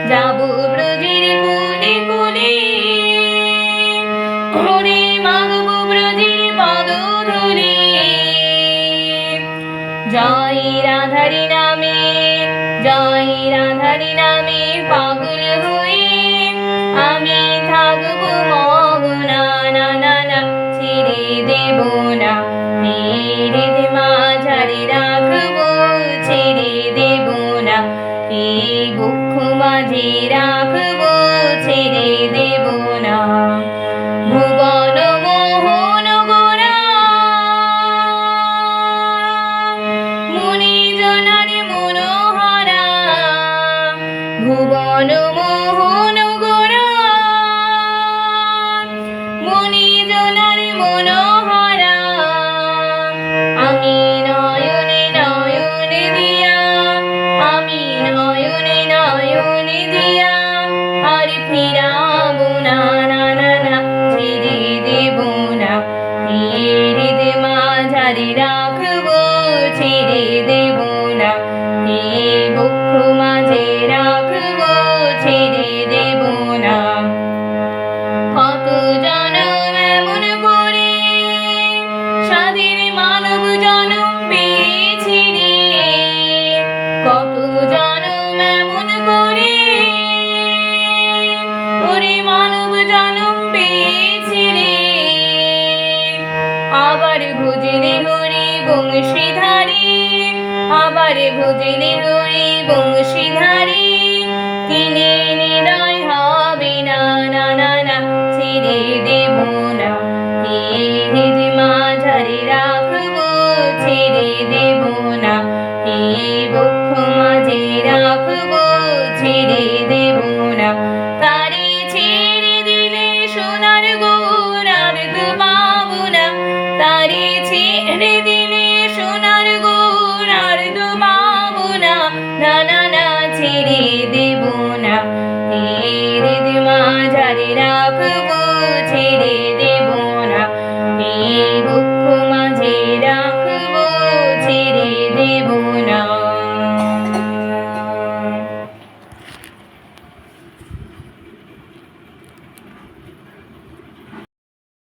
যাবো ব্রজের কোলে কোলে, ওরে মাগবো ব্রজের পদ ধূলি। জয় রাধারি নামে, জয় রাধারি নামে পাগল হয়ে আমি থাকবো মগনা, না না না ছেড়ে দেব না। হৃদয় মাঝারে রাখবো, ছেড়ে দেব না। এই বুক মাঝে রাখবো, ছেড়ে দেব না। ভুবন মোহন গোরা মুনি জনার মনোহরা, ভুবন মোহন গোরা মুনি জনার মনোহরা। আমি নয়নে নয়নে দিয়া, আমি নয়নে নয়নে দিয়া আর ফিরাবো না, না না না ছেড়ে দেব না। হৃদয় মাঝারে রাখবো, ছেড়ে দেব না। এই বুক মাঝে রাখবো, ছেড়ে দেব না। কত জনম এমন করে সাধের মানব জনম পেয়েছি রে, কত জনম এমন করে ওরে মানব জনম পেয়েছি রে। আবার ভজলে হরি বংশীধারী, আবার ভজলে হরি বংশীধারী। তিনি নিলয় হবে না, না না না ছেড়ে দেব না। হৃদয় মাঝারে রাখবো, ছেড়ে দেব না। এই বুক মাঝে রাখবো, ছেড়ে দেব না। তারে ছেড়ে দিলে সোনার গৌর আর তো পাবো না, তারে ছেড়ে দিলে সোনার গৌর আর তো পাবো না, না না না ছেড়ে দেব না। হৃদয় মাঝারে রাখবো, ছেড়ে দেব না।